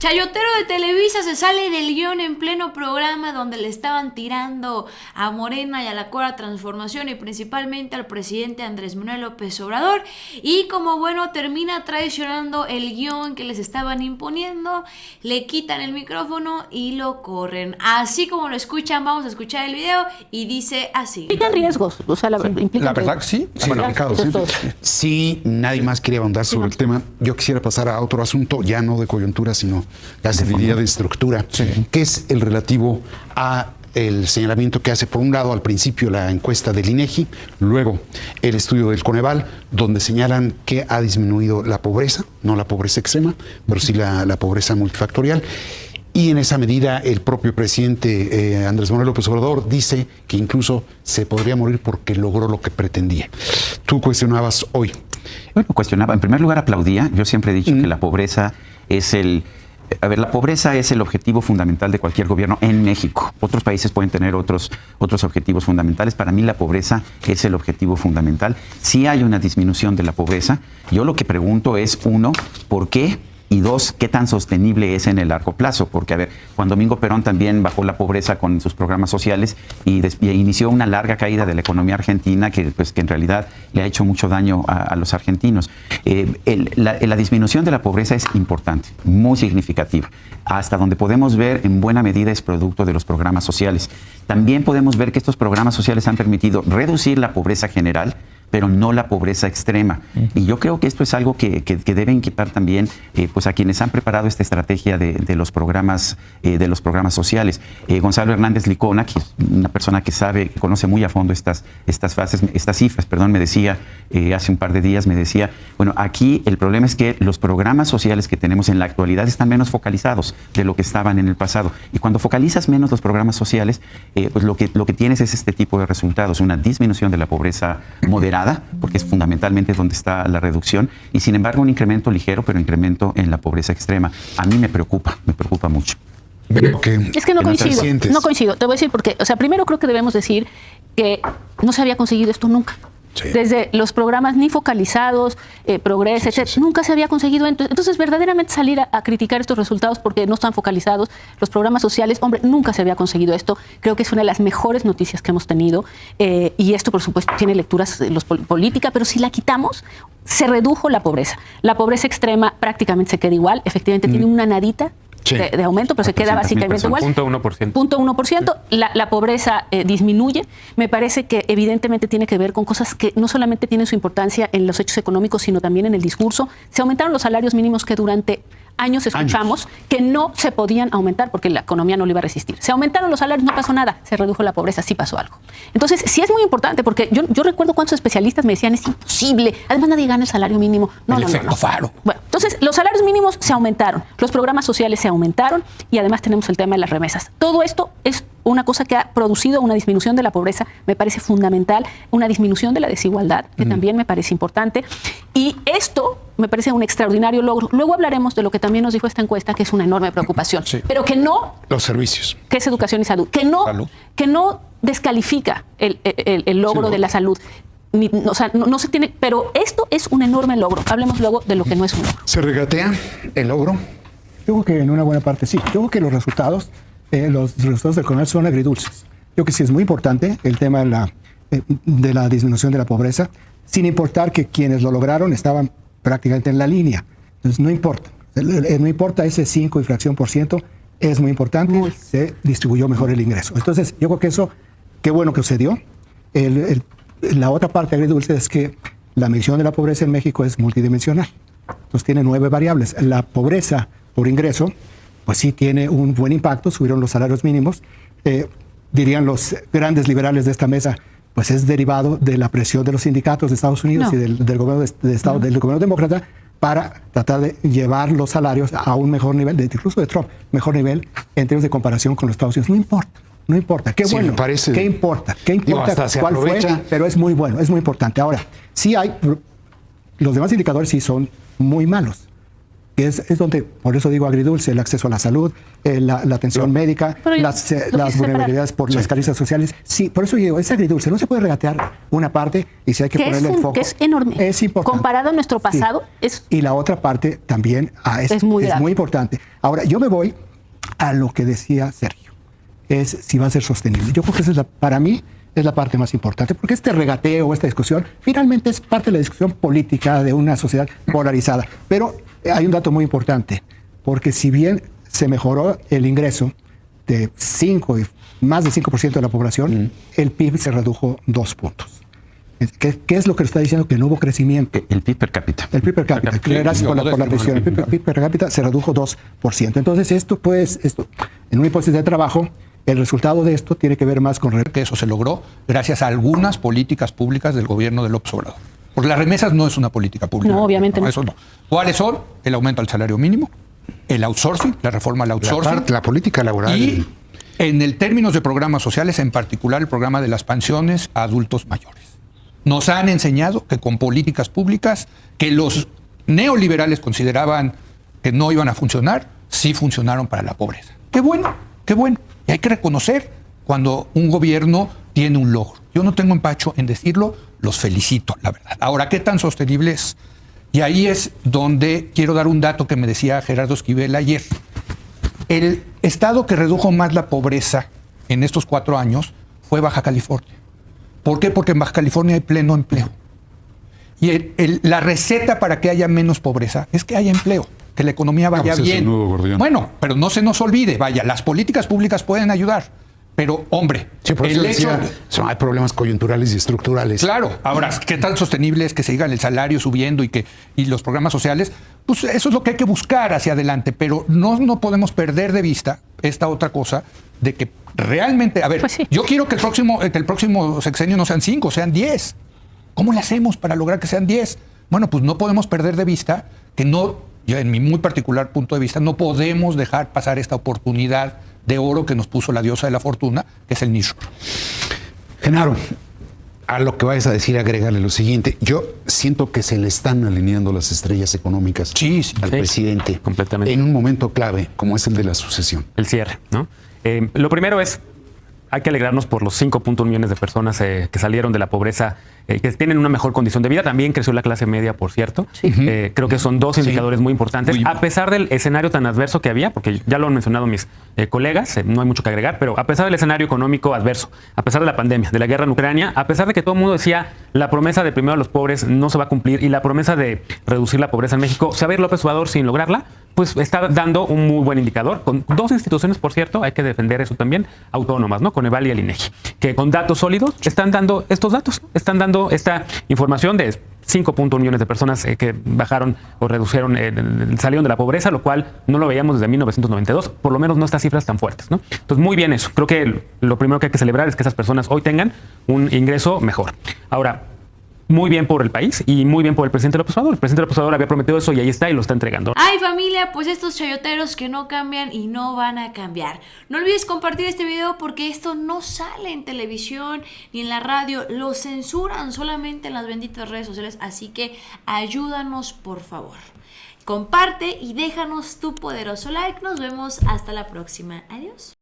Chayotero de Televisa se sale del guión en pleno programa donde le estaban tirando a Morena y a la Cuarta Transformación y principalmente al presidente Andrés Manuel López Obrador, y como bueno termina traicionando el guión que les estaban imponiendo, le quitan el micrófono y lo corren. Así como lo escuchan, vamos a escuchar el video y dice así. Implican riesgos, o sea, implican la verdad que sí. Sí, nadie más quería ahondar sobre el tema. Yo quisiera pasar a otro asunto, ya no de coyuntura, sino casi diría de estructura, que es el relativo a el señalamiento que hace, por un lado, al principio la encuesta del INEGI, luego el estudio del Coneval, donde señalan que ha disminuido la pobreza, no la pobreza extrema, pero sí la pobreza multifactorial. Y en esa medida el propio presidente Andrés Manuel López Obrador dice que incluso se podría morir porque logró lo que pretendía. Tú cuestionabas hoy. Bueno, cuestionaba. En primer lugar, aplaudía. Yo siempre he dicho que la pobreza es la pobreza es el objetivo fundamental de cualquier gobierno en México. Otros países pueden tener otros objetivos fundamentales. Para mí la pobreza es el objetivo fundamental. Si hay una disminución de la pobreza, yo lo que pregunto es, uno, ¿por qué? Y dos, ¿qué tan sostenible es en el largo plazo? Porque, a ver, Juan Domingo Perón también bajó la pobreza con sus programas sociales y inició una larga caída de la economía argentina que en realidad le ha hecho mucho daño a los argentinos. La disminución de la pobreza es importante, muy significativa. Hasta donde podemos ver, en buena medida, es producto de los programas sociales. También podemos ver que estos programas sociales han permitido reducir la pobreza general, pero no la pobreza extrema. Y yo creo que esto es algo que debe inquietar también pues a quienes han preparado esta estrategia de los programas sociales. Gonzalo Hernández Licona, que es una persona que sabe, que conoce muy a fondo estas cifras, me decía hace un par de días, bueno, aquí el problema es que los programas sociales que tenemos en la actualidad están menos focalizados de lo que estaban en el pasado. Y cuando focalizas menos los programas sociales, pues lo que tienes es este tipo de resultados, una disminución de la pobreza moderada, porque es fundamentalmente donde está la reducción, y sin embargo un incremento ligero, pero incremento en la pobreza extrema. A mí me preocupa mucho. Es que no coincido. Te voy a decir porque, o sea, primero creo que debemos decir que no se había conseguido esto nunca. Sí. Desde los programas ni focalizados, Progreso, etc. Nunca se había conseguido. Entonces, verdaderamente salir a criticar estos resultados porque no están focalizados, los programas sociales, hombre, nunca se había conseguido esto. Creo que es una de las mejores noticias que hemos tenido. Y esto, por supuesto, tiene lecturas política, pero si la quitamos, se redujo la pobreza. La pobreza extrema prácticamente se queda igual. Efectivamente, tiene una nadita de aumento, pero se queda básicamente igual. 0.1%. 0.1%. La pobreza disminuye. Me parece que evidentemente tiene que ver con cosas que no solamente tienen su importancia en los hechos económicos, sino también en el discurso. Se aumentaron los salarios mínimos que durante años escuchamos que no se podían aumentar porque la economía no lo iba a resistir. Se aumentaron los salarios, no pasó nada. Se redujo la pobreza, sí pasó algo. Entonces, sí es muy importante porque yo recuerdo cuántos especialistas me decían, es imposible. Además, nadie gana el salario mínimo. El efecto Faro. Bueno, entonces, los salarios mínimos se aumentaron, los programas sociales se aumentaron y además tenemos el tema de las remesas. Todo esto es una cosa que ha producido una disminución de la pobreza, me parece fundamental, una disminución de la desigualdad, que también me parece importante. Y esto me parece un extraordinario logro. Luego hablaremos de lo que también nos dijo esta encuesta, que es una enorme preocupación. Sí. Pero que no... Los servicios. Que es educación y salud. Que no descalifica el logro de la salud. O sea, no se tiene... Pero esto es un enorme logro. Hablemos luego de lo que no es un logro. ¿Se regatea el logro? Yo creo que en una buena parte sí. Yo creo que los resultados del Coneval son agridulces. Yo creo que sí es muy importante el tema de la disminución de la pobreza, sin importar que quienes lo lograron estaban prácticamente en la línea. Entonces no importa. No importa ese 5 y fracción por ciento, es muy importante, se distribuyó mejor el ingreso. Entonces yo creo que eso, qué bueno que sucedió. La otra parte agridulce es que la medición de la pobreza en México es multidimensional. Entonces tiene 9 variables. La pobreza por ingreso, pues sí tiene un buen impacto, subieron los salarios mínimos. Dirían los grandes liberales de esta mesa, pues es derivado de la presión de los sindicatos de Estados Unidos y del gobierno de Estado, del gobierno demócrata, para tratar de llevar los salarios a un mejor nivel, incluso de Trump, mejor nivel en términos de comparación con los Estados Unidos. No importa. Qué bueno. ¿Qué importa? ¿Cuál fue? Pero es muy bueno, es muy importante. Ahora, sí hay, los demás indicadores sí son muy malos. que es donde, por eso digo agridulce, el acceso a la salud, la atención médica, las vulnerabilidades por las carencias sociales. Sí, por eso digo, es agridulce. No se puede regatear una parte y si hay que ponerle el foco. Que es enorme. Es importante. Comparado a nuestro pasado, es... Y la otra parte también es muy importante. Ahora, yo me voy a lo que decía Sergio. Es si va a ser sostenible. Yo creo que esa es para mí es la parte más importante, porque este regateo, esta discusión, finalmente es parte de la discusión política de una sociedad polarizada. Pero hay un dato muy importante, porque si bien se mejoró el ingreso de más de 5% de la población, el PIB se redujo 2 puntos. ¿Qué es lo que está diciendo? Que no hubo crecimiento. El PIB per cápita. El PIB per cápita. Gracias por la presión. El PIB per cápita se redujo 2%. Entonces, esto, en una hipótesis de trabajo, el resultado de esto tiene que ver más con... Que eso se logró gracias a algunas políticas públicas del gobierno de López Obrador. Porque las remesas no es una política pública. No, obviamente no. Eso no. ¿Cuáles son? El aumento al salario mínimo, el outsourcing, la reforma al outsourcing. La política laboral. Y en el términos de programas sociales, en particular el programa de las pensiones a adultos mayores. Nos han enseñado que con políticas públicas que los neoliberales consideraban que no iban a funcionar, sí funcionaron para la pobreza. Qué bueno, qué bueno. Y hay que reconocer cuando un gobierno tiene un logro. Yo no tengo empacho en decirlo, los felicito, la verdad. Ahora, ¿qué tan sostenible es? Y ahí es donde quiero dar un dato que me decía Gerardo Esquivel ayer. El estado que redujo más la pobreza en estos 4 años fue Baja California. ¿Por qué? Porque en Baja California hay pleno empleo. Y la receta para que haya menos pobreza es que haya empleo, que la economía vaya bien. Bueno, pero no se nos olvide, vaya, las políticas públicas pueden ayudar, pero hombre, sí, el hecho... hay problemas coyunturales y estructurales. Claro, ahora, ¿qué tan sostenible es que se siga el salario subiendo y los programas sociales? Pues eso es lo que hay que buscar hacia adelante, pero no podemos perder de vista esta otra cosa de que realmente, a ver, pues sí. Yo quiero que el próximo sexenio no sean 5, sean 10. ¿Cómo le hacemos para lograr que sean 10? Bueno, pues no podemos perder de vista que yo en mi muy particular punto de vista, no podemos dejar pasar esta oportunidad de oro que nos puso la diosa de la fortuna, que es el nearshoring. Genaro, a lo que vayas a decir, agrégale lo siguiente. Yo siento que se le están alineando las estrellas económicas al presidente. Completamente. En un momento clave, como es el de la sucesión. El cierre, ¿no? Lo primero es, hay que alegrarnos por los 5.1 millones de personas que salieron de la pobreza, que tienen una mejor condición de vida. También creció la clase media, por cierto. Sí. Creo que son 2 indicadores muy importantes. A pesar del escenario tan adverso que había, porque ya lo han mencionado mis colegas, no hay mucho que agregar, pero a pesar del escenario económico adverso, a pesar de la pandemia, de la guerra en Ucrania, a pesar de que todo el mundo decía la promesa de primero a los pobres no se va a cumplir y la promesa de reducir la pobreza en México, saber López Obrador sin lograrla, pues está dando un muy buen indicador, con 2 instituciones, por cierto, hay que defender eso también, autónomas, ¿no? Coneval y el INEGI, que con datos sólidos están dando estos datos, están dando esta información de 5.1 millones de personas que bajaron o reducieron, salieron de la pobreza, lo cual no lo veíamos desde 1992, por lo menos no estas cifras tan fuertes, ¿no? Entonces, muy bien eso. Creo que lo primero que hay que celebrar es que esas personas hoy tengan un ingreso mejor. Ahora, muy bien por el país y muy bien por el presidente López Obrador. El presidente López Obrador había prometido eso y ahí está y lo está entregando. Ay, familia, pues estos chayoteros que no cambian y no van a cambiar. No olvides compartir este video porque esto no sale en televisión ni en la radio. Lo censuran solamente en las benditas redes sociales. Así que ayúdanos, por favor. Comparte y déjanos tu poderoso like. Nos vemos hasta la próxima. Adiós.